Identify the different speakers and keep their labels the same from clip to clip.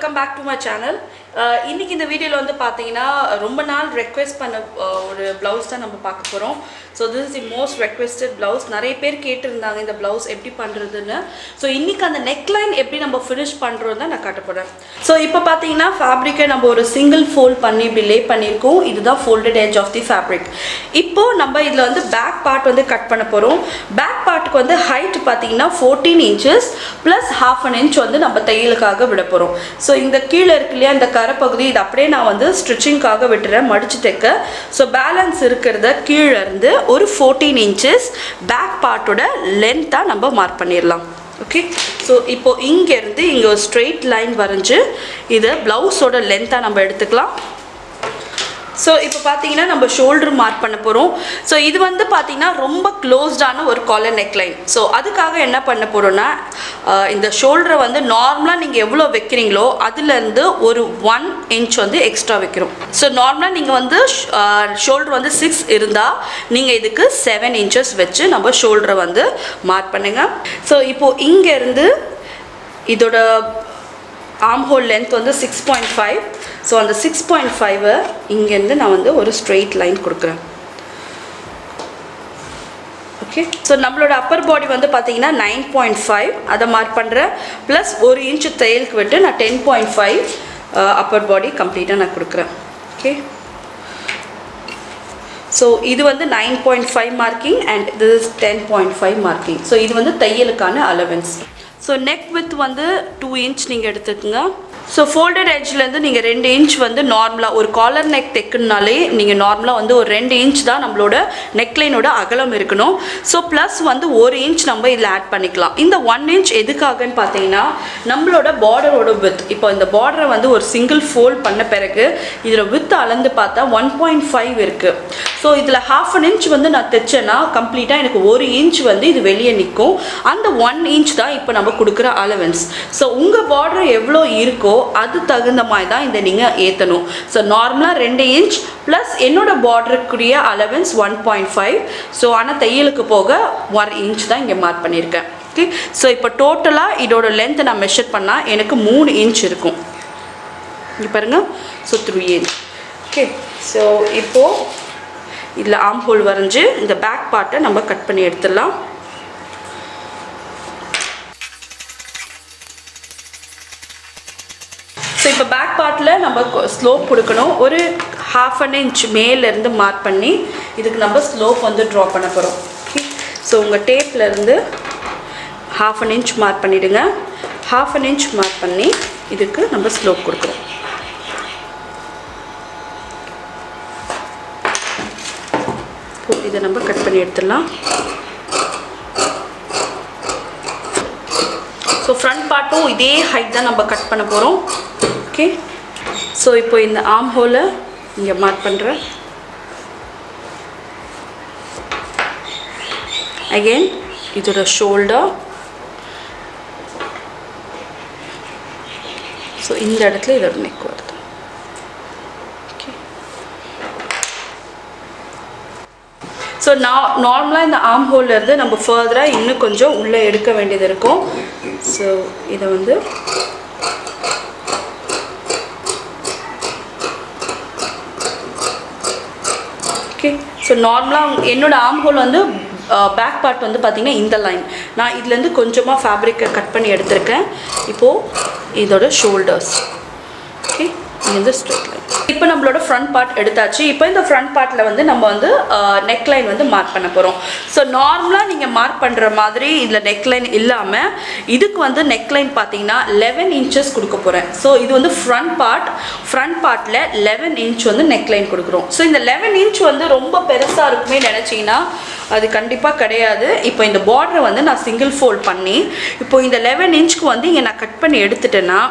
Speaker 1: welcome back to my channel. இன்னைக்கு இந்த வீடியோல வந்து பாத்தீங்கன்னா ரொம்ப நாள் ரெக்வெஸ்ட் பண்ண ஒரு blouse தான் நம்ம பார்க்க போறோம். So this is the most requested blouse. நிறைய பேர் கேட்டிருந்தாங்க இந்த blouse எப்படி பண்றதுன்னு. So இன்னைக்கு அந்த neckline எப்படி நம்ம finish பண்றோம்னு நான் காட்ட போறேன். So இப்போ பாத்தீங்கன்னா fabric நம்ம ஒரு single fold பண்ணி இப்படி லே பண்ணிருக்கோம். இதுதான் folded edge of the fabric. இப்போ நம்ம இதுல வந்து back part வந்து கட் பண்ண போறோம். Back partக்கு வந்து height பாத்தீங்கன்னா 14 inches plus half an inch வந்து நம்ம தையலுக்காக விட போறோம். So இந்த கீழ இருக்குலையா இந்த கரப்பகுதி இது அப்படியே நான் வந்து ஸ்டிச்சிங்காக விட்டுறேன் மடிச்சு தைக்க. ஸோ பேலன்ஸ் இருக்கிறத கீழே இருந்து ஒரு 14 inches பேக் பார்ட்டோட லென்த்தாக நம்ம மார்க் பண்ணிடலாம். ஓகே, ஸோ இப்போ இங்கேருந்து இங்கே ஒரு ஸ்ட்ரெயிட் லைன் வரைஞ்சி இதை ப்ளவுஸோட லென்த்தாக நம்ம எடுத்துக்கலாம். ஸோ இப்போ பார்த்தீங்கன்னா நம்ம ஷோல்டர் மார்க் பண்ண போகிறோம். ஸோ இது வந்து பார்த்தீங்கன்னா ரொம்ப க்ளோஸ்டான ஒரு காலர் நெக்லைன். ஸோ அதுக்காக என்ன பண்ண போகிறோன்னா இந்த ஷோல்டரை வந்து நார்மலாக நீங்கள் எவ்வளோ வைக்கிறீங்களோ அதுலேருந்து ஒரு 1 inch வந்து எக்ஸ்ட்ரா வைக்கிறோம். ஸோ நார்மலாக நீங்கள் வந்து ஷோல்டர் வந்து 6 இருந்தால் நீங்கள் இதுக்கு 7 inches வச்சு நம்ம ஷோல்டரை வந்து மார்க் பண்ணுங்கள். ஸோ இப்போது இங்கேருந்து இதோட ஆர்ம் ஹோல் லென்த் வந்து 6.5. ஸோ அந்த 6.5 இங்கேருந்து நான் வந்து ஒரு ஸ்ட்ரெயிட் லைன் கொடுக்குறேன். ஓகே, ஸோ நம்மளோட அப்பர் பாடி வந்து பார்த்தீங்கன்னா 9.5 அதை மார்க் பண்ணுறேன். ப்ளஸ் 1 inch தையலுக்கு விட்டு நான் 10.5 அப்பர் பாடி கம்ப்ளீட்டாக நான் கொடுக்குறேன். ஓகே, ஸோ இது வந்து 9.5 marking and this is 10.5 marking. So இது வந்து தையலுக்கான அலவன்ஸ். ஸோ நெக் வித் வந்து 2 inch நீங்கள் எடுத்துக்கோங்க. ஸோ ஃபோல்டட் எட்ஜ்லேருந்து நீங்கள் 2 inch வந்து நார்மலாக ஒரு காலர் நெக் தைக்கணுனாலே நீங்கள் நார்மலாக வந்து ஒரு 2 inch தான் நம்மளோட நெக்லைனோட அகலம் இருக்கணும். ஸோ ப்ளஸ் வந்து 1 inch நம்ம இதில் ஆட் பண்ணிக்கலாம். இந்த 1 inch எதுக்காகன்னு பார்த்தீங்கன்னா நம்மளோட பார்டரோட வித், இப்போ இந்த பார்டரை வந்து ஒரு சிங்கிள் ஃபோல்ட் பண்ண பிறகு இதில் வித் அளந்து பார்த்தா 1.5 இருக்குது. ஸோ இதில் half an inch வந்து நான் தைச்சேன்னா கம்ப்ளீட்டாக எனக்கு 1 inch வந்து இது வெளியே நிற்கும். அந்த 1 inch தான் இப்போ நம்ம கொடுக்குற அலவன்ஸ். ஸோ உங்கள் பார்டர் எவ்வளோ இருக்கோ அது தகுந்த மாதிரி தான் இந்த நீங்கள் ஏற்றணும். ஸோ நார்மலாக 2 inch ப்ளஸ் என்னோட பார்டருக்குரிய அலவன்ஸ் 1.5. ஸோ ஆனால் தையலுக்கு போக 1 inch தான் இங்கே மார்க் பண்ணியிருக்கேன். ஓகே, ஸோ இப்போ டோட்டலாக இதோட லென்த்தை நான் மெஷர் பண்ணால் எனக்கு 3 inch இருக்கும். இங்கே பாருங்கள், ஸோ 3 inch. ஓகே, ஸோ இப்போது இதில் ஆர்ம் ஹோல் வரைஞ்சி இந்த பேக் பார்ட்டை நம்ம கட் பண்ணி எடுத்துடலாம். ஸோ இப்போ பேக் பார்ட்டில் நம்ம ஸ்லோப் கொடுக்கணும். ஒரு half an inch மேலேருந்து மார்க் பண்ணி இதுக்கு நம்ம ஸ்லோப் வந்து ட்ரா பண்ண போகிறோம். ஓகே, ஸோ உங்கள் டேப்லேருந்து half an inch மார்க் பண்ணிவிடுங்க. half an inch மார்க் பண்ணி இதுக்கு நம்ம ஸ்லோப் கொடுக்குறோம். இதை நம்ம கட் பண்ணி எடுத்துடலாம். ஸோ ஃப்ரண்ட் பார்ட்டும் இதே ஹைட் தான் நம்ம கட் பண்ண போகிறோம். ஓகே, ஸோ இப்போ இந்த ஆர்ம் ஹோலை இங்கே மார்க் பண்ணுறேன். அகெயின் இதோட ஷோல்டர். ஸோ இந்த இடத்துல இதோட நெக் வருது. ஸோ நார்மலாக இந்த ஆர்ம் ஹோல்லேருந்து நம்ம ஃபர்தராக இன்னும் கொஞ்சம் உள்ளே எடுக்க வேண்டியது இருக்கும். ஸோ இதை வந்து ஓகே, ஸோ நார்மலாக என்னோடய ஆர்ம் ஹோல் வந்து பேக் பார்ட் வந்து பார்த்திங்கன்னா இந்த லைன் நான் இதுலேருந்து கொஞ்சமாக ஃபேப்ரிக்கை கட் பண்ணி எடுத்திருக்கேன். இப்போது இதோட ஷோல்டர்ஸ். ஓகே, இந்த ஸ்ட்ரெயிட் லைன். இப்போ நம்மளோட ஃப்ரண்ட் பார்ட் எடுத்தாச்சு. இப்போ இந்த ஃப்ரண்ட் பார்ட்டில் வந்து நம்ம வந்து நெக்லைன் வந்து மார்க் பண்ண போகிறோம். ஸோ நார்மலாக நீங்கள் மார்க் பண்ணுற மாதிரி இதில் நெக்லைன் இல்லாமல் இதுக்கு வந்து நெக்லைன் பார்த்தீங்கன்னா 11 inches கொடுக்க போகிறேன். ஸோ இது வந்து ஃப்ரண்ட் பார்ட்டில் 11 inch வந்து நெக்லைன் கொடுக்குறோம். ஸோ இந்த 11 inch வந்து ரொம்ப பெருசாக இருக்குமே நினச்சிங்கன்னா அது கண்டிப்பாக கிடையாது. இப்போ இந்த பார்டரை வந்து நான் சிங்கிள் ஃபோல்ட் பண்ணி இப்போ இந்த 11 inchக்கு வந்து இங்கே நான் கட் பண்ணி எடுத்துட்டேன்னா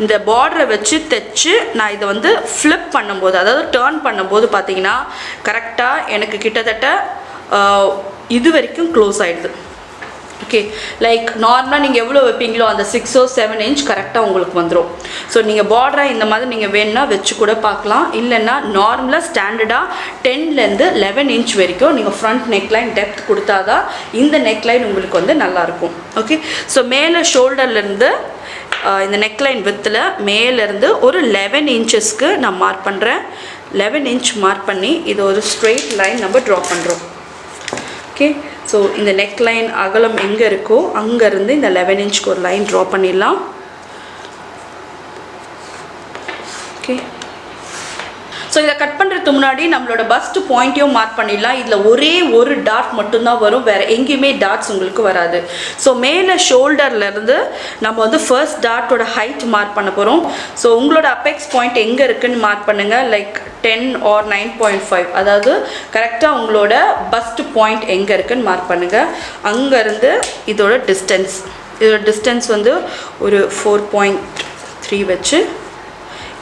Speaker 1: இந்த பார்டரை வச்சு தைச்சு நான் இதை வந்து ஃப்ளிப் பண்ணும்போது அதாவது டர்ன் பண்ணும்போது பார்த்தீங்கன்னா கரெக்டாக எனக்கு கிட்டத்தட்ட இது வரைக்கும் க்ளோஸ் ஆகிடுது. ஓகே, லைக் நார்மலாக நீங்கள் எவ்வளோ வைப்பீங்களோ அந்த 6 or 7 inch கரெக்டாக உங்களுக்கு வந்துடும். ஸோ நீங்கள் பார்டரை இந்த மாதிரி நீங்கள் வேணுன்னா வச்சு கூட பார்க்கலாம். இல்லைன்னா நார்மலாக ஸ்டாண்டர்டாக 10லேருந்து 11 inch வரைக்கும் நீங்கள் ஃப்ரண்ட் நெக்லைன் டெப்த் கொடுத்தா தான் இந்த நெக்லைன் உங்களுக்கு வந்து நல்லாயிருக்கும். ஓகே, ஸோ மேலே ஷோல்டர்லேருந்து இந்த நெக்லைன் வித்தில் மேலேருந்து ஒரு 11 இன்ச்சஸ்க்கு நான் மார்க் பண்ணுறேன். 11 இன்ச் மார்க் பண்ணி இது ஒரு ஸ்ட்ரெயிட் லைன் நம்ம ட்ரா பண்ணுறோம். ஓகே, ஸோ இந்த நெக்லைன் அகலம் எங்கே இருக்கோ அங்கேருந்து இந்த 11 இன்ச்சுக்கு ஒரு லைன் ட்ரா பண்ணிடலாம். ஓகே, ஸோ இதை கட் பண்ணுறதுக்கு முன்னாடி நம்மளோட பஸ்ட் பாயிண்ட்டையும் மார்க் பண்ணிடலாம். இதில் ஒரே ஒரு டாட் மட்டும்தான் வரும், வேறு எங்கேயுமே டாட்ஸ் உங்களுக்கு வராது. ஸோ மேலே ஷோல்டர்லேருந்து நம்ம வந்து ஃபர்ஸ்ட் டாட்டோட ஹைட் மார்க் பண்ண போகிறோம். ஸோ உங்களோட அப்பெக்ஸ் பாயிண்ட் எங்கே இருக்குதுன்னு மார்க் பண்ணுங்கள். லைக் 10 or 9.5, அதாவது கரெக்டாக உங்களோட பஸ்ட் பாயிண்ட் எங்கே இருக்குதுன்னு மார்க் பண்ணுங்கள். அங்கேருந்து இதோட டிஸ்டன்ஸ் வந்து ஒரு 4.3 வச்சு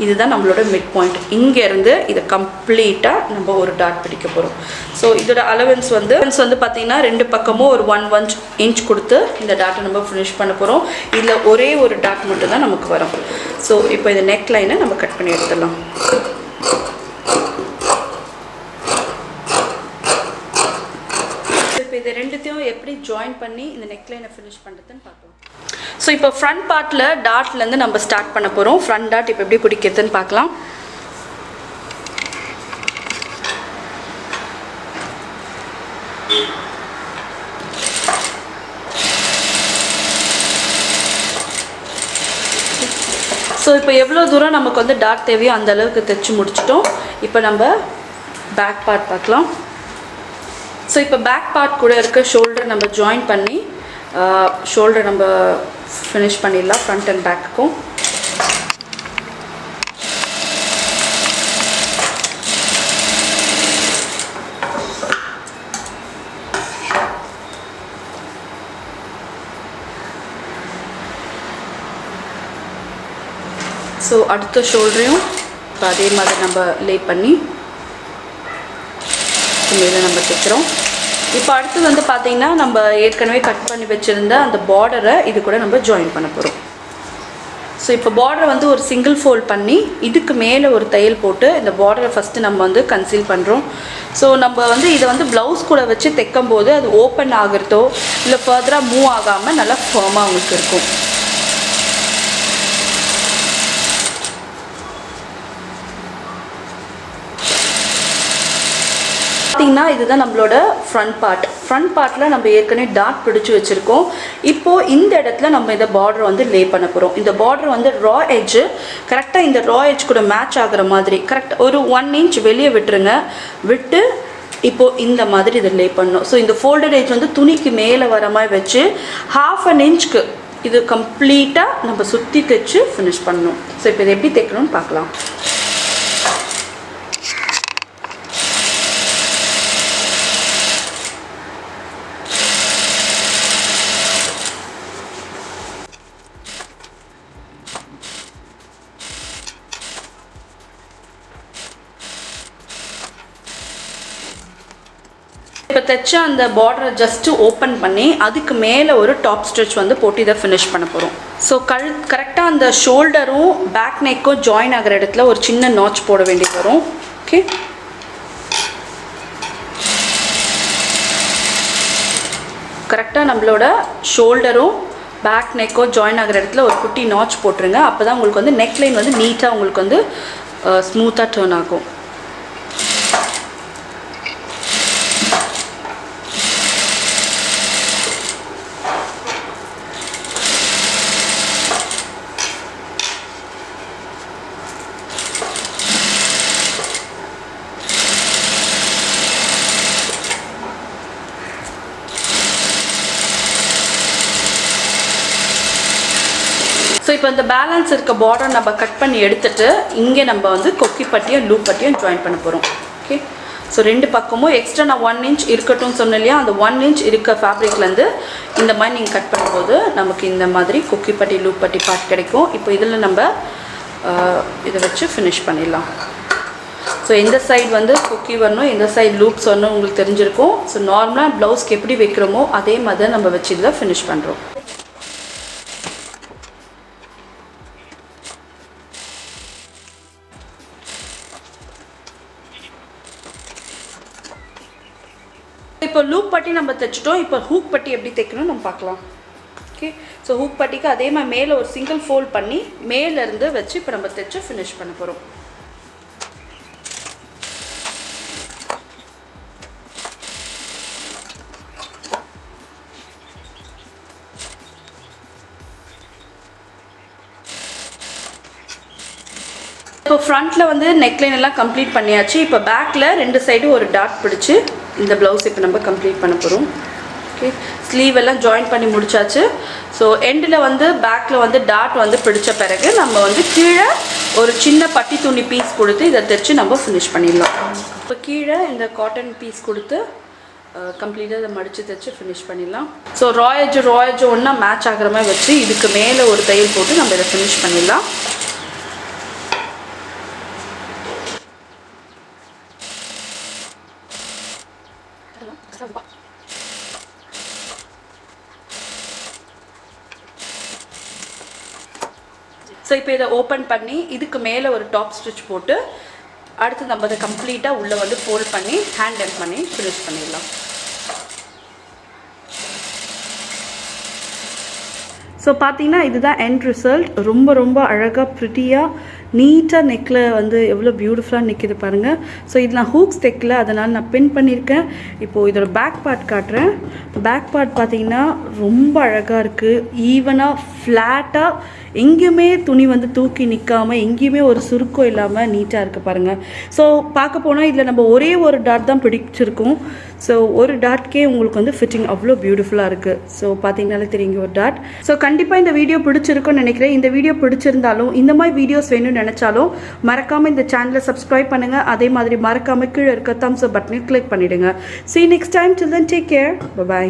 Speaker 1: இதுதான் நம்மளோட மிட் பாயிண்ட். இங்கேருந்து இதை கம்ப்ளீட்டாக நம்ம ஒரு டாட் பிடிக்க போகிறோம். ஸோ இதோட அலவன்ஸ் வந்து பார்த்தீங்கன்னா 2 பக்கமும் ஒரு 1 இன்ச் கொடுத்து இந்த டாட்டை நம்ம ஃபினிஷ் பண்ண போகிறோம். இதில் ஒரே ஒரு டாட் மட்டும் தான் நமக்கு வரும். ஸோ இப்போ இந்த நெக் லைனை நம்ம கட் பண்ணி எடுத்துடலாம். இப்போ இது ரெண்டுத்தையும் எப்படி ஜாயின் பண்ணி இந்த நெக் லைனை ஃபினிஷ் பண்ணுறதுன்னு பார்க்கலாம். ஸோ இப்போ ஃப்ரண்ட் பார்ட்டில் டாட்லேருந்து நம்ம ஸ்டார்ட் பண்ண போகிறோம். ஃப்ரண்ட் டாட் இப்போ எப்படி பிடிக்கிறதுன்னு பார்க்கலாம். ஸோ இப்போ எவ்வளோ தூரம் நமக்கு வந்து டாட் தேவையோ அந்த அளவுக்கு தைச்சு முடிச்சிட்டோம். இப்போ நம்ம பேக் பார்ட் பார்க்கலாம். ஸோ இப்போ பேக் பார்ட் கூட இருக்க ஷோல்டர் நம்ம ஜாயின் பண்ணி ஷோல்டர் நம்ம ஃபினிஷ் பண்ணிடலாம் ஃப்ரண்ட் அண்ட் பேக்குக்கும். ஸோ அடுத்த ஷோல்டரையும் இப்போ அதே மாதிரி நம்ம லே பண்ணி மேலே நம்ம தைக்கிறோம். இப்போ அடுத்து வந்து பார்த்திங்கன்னா நம்ம ஏற்கனவே கட் பண்ணி வச்சுருந்த அந்த பார்டரை இது கூட நம்ம ஜாயின் பண்ண போகிறோம். ஸோ இப்போ பார்டரை வந்து ஒரு சிங்கிள் ஃபோல்ட் பண்ணி இதுக்கு மேலே ஒரு தையல் போட்டு இந்த பார்டரை ஃபஸ்ட்டு நம்ம வந்து கன்சீல் பண்ணுறோம். ஸோ நம்ம வந்து இதை வந்து ப்ளவுஸ் கூட வச்சு தைக்கும் போது அது ஓப்பன் ஆகிறதோ இல்லை ஃபர்தராக மூவ் ஆகாமல் நல்லா ஃபர்மாக உங்களுக்கு இருக்கும். பார்த்தீங்கன்னா இதுதான் நம்மளோட ஃப்ரண்ட் பார்ட்டில் நம்ம ஏற்கனவே டாட் பிடிச்சி வச்சுருக்கோம். இப்போது இந்த இடத்துல நம்ம இந்த பார்டர் வந்து லே பண்ண போகிறோம். இந்த பார்டர் வந்து ரா எட்ஜு கரெக்டாக இந்த ரா எட்ஜ் கூட மேட்ச் ஆகிற மாதிரி கரெக்டாக ஒரு 1 இன்ச் வெளியே விட்டுருங்க. விட்டு இப்போது இந்த மாதிரி இதை லே பண்ணணும். ஸோ இந்த ஃபோல்டட் எட்ஜ் வந்து துணிக்கு மேலே வர மாதிரி வச்சு 1/2 இன்ச்சுக்கு இது கம்ப்ளீட்டாக நம்ம சுற்றி தைச்சு ஃபினிஷ் பண்ணணும். ஸோ இப்போ இதை எப்படி தைக்கணும்னு பார்க்கலாம். இப்போ தைச்ச அந்த பார்டரை ஜஸ்ட்டு ஓப்பன் பண்ணி அதுக்கு மேலே ஒரு டாப் ஸ்டிச் வந்து போட்டு இதை ஃபினிஷ் பண்ண போகிறோம். ஸோ கரெக்டாக அந்த ஷோல்டரும் பேக் நெக்கும் ஜாயின் ஆகிற இடத்துல ஒரு சின்ன நாட்ச் போட வேண்டியது வரும். ஓகே, கரெக்டாக நம்மளோட ஷோல்டரும் பேக் நெக்கோ ஜாயின் ஆகிற இடத்துல ஒரு குட்டி நாட்ச் போட்டுருங்க. அப்போ தான் உங்களுக்கு வந்து நெக் லைன் வந்து நீட்டாக உங்களுக்கு வந்து ஸ்மூத்தாக டர்ன் ஆகும். ஸோ இப்போ இந்த பேலன்ஸ் இருக்க பார்டர் நம்ம கட் பண்ணி எடுத்துகிட்டு இங்கே நம்ம வந்து கொக்கி பட்டியும் லூப் பட்டியும் ஜாயின் பண்ண போகிறோம். ஓகே, ஸோ 2 பக்கமும் எக்ஸ்ட்ரா நான் 1 இன்ச் இருக்கட்டும் சொன்னேன் இல்லையா, அந்த 1 இன்ச் இருக்க ஃபேப்ரிக்லேருந்து இந்த மாதிரி நீங்கள் கட் பண்ணும்போது நமக்கு இந்த மாதிரி கொக்கி பட்டி லூப் பட்டி பார்ட் கிடைக்கும். இப்போ இதில் நம்ம இதை வச்சு ஃபினிஷ் பண்ணிடலாம். ஸோ எந்த சைடு வந்து கொக்கி வரணும், எந்த சைடு லூப்ஸ் வரணும் உங்களுக்கு தெரிஞ்சிருக்கும். ஸோ நார்மலாக ப்ளவுஸ்க்கு எப்படி வைக்கிறோமோ அதே மாதிரி நம்ம வச்சு இதில் ஃபினிஷ் பண்ணுறோம். இப்போ லூப் பட்டி நம்ம தைச்சிட்டோம். இப்போ ஹூக் பட்டி எப்படி தைக்கணும்னு நம்ம பார்க்கலாம். Okay, okay. ஸோ ஹூக் பட்டிக்கு அதே மாதிரி மேலே ஒரு சிங்கிள் ஃபோல்ட் பண்ணி மேலேருந்து வச்சு இப்போ நம்ம தைச்சு ஃபினிஷ் பண்ண போகிறோம். இப்போ ஃப்ரண்ட்டில் வந்து நெக்லைன் எல்லாம் கம்ப்ளீட் பண்ணியாச்சு. இப்போ பேக்கில் 2 சைடும் ஒரு டாட் பிடிச்சி இந்த ப்ளவுஸ் இப்போ நம்ம கம்ப்ளீட் பண்ண போகிறோம். ஓகே, ஸ்லீவ் எல்லாம் ஜாயின் பண்ணி முடிச்சாச்சு. ஸோ எண்டில் வந்து பேக்கில் வந்து டாட் வந்து பிடிச்ச பிறகு நம்ம வந்து கீழே ஒரு சின்ன பட்டி துணி பீஸ் கொடுத்து இதை தைச்சு நம்ம ஃபினிஷ் பண்ணிடலாம். இப்போ கீழே இந்த காட்டன் பீஸ் கொடுத்து கம்ப்ளீட்டாக இதை மடித்து தைச்சு ஃபினிஷ் பண்ணிடலாம். ஸோ ராயஜ் ஒன்றா மேட்ச் ஆகிற மாதிரி வச்சு இதுக்கு மேலே ஒரு தையல் போட்டு நம்ம இதை ஃபினிஷ் பண்ணிடலாம். ஸோ இப்போ இதை ஓப்பன் பண்ணி இதுக்கு மேலே ஒரு டாப் ஸ்டிச் போட்டு அடுத்து நம்ம அதை கம்ப்ளீட்டாக உள்ளே வந்து ஃபோல்ட் பண்ணி ஹேண்ட் எண்ட் பண்ணி ஃபினிஷ் பண்ணிடலாம். ஸோ பார்த்தீங்கன்னா இதுதான் எண்ட் ரிசல்ட். ரொம்ப ரொம்ப அழகாக ப்ரிட்டியாக நீட்டாக நெக்கில் வந்து எவ்வளோ பியூட்டிஃபுல்லாக நிற்கிது பாருங்கள். ஸோ இது நான் ஹூக்ஸ் தைக்கல, அதனால் நான் பின் பண்ணியிருக்கேன். இப்போது இதோட பேக் பார்ட் காட்டுறேன். பேக் பார்ட் பார்த்தீங்கன்னா ரொம்ப அழகாக இருக்குது. ஈவனாக ஃப்ளாட்டாக எங்கேயுமே துணி வந்து தூக்கி நிற்காமல் எங்கேயுமே ஒரு சுருக்கம் இல்லாமல் நீட்டாக இருக்குது பாருங்கள். ஸோ பார்க்க போனால் இதில் நம்ம ஒரே ஒரு டாட் தான் பிடிச்சிருக்கோம். ஸோ ஒரு டாட்கே உங்களுக்கு வந்து ஃபிட்டிங் அவ்வளோ பியூட்டிஃபுல்லாக இருக்குது. ஸோ பார்த்தீங்கனாலே தெரியுங்க ஒரு டாட். ஸோ கண்டிப்பாக இந்த வீடியோ பிடிச்சிருக்குன்னு நினைக்கிறேன். இந்த வீடியோ பிடிச்சிருந்தாலும் இந்த மாதிரி வீடியோஸ் வேணும்னு நினச்சாலும் மறக்காமல் இந்த சேனலை சப்ஸ்கிரைப் பண்ணுங்கள். அதே மாதிரி மறக்காமல் கீழே இருக்க தம்ஸ் அப் பட்டனை கிளிக் பண்ணிவிடுங்க. See you next time. Till then, take care. Bye-bye.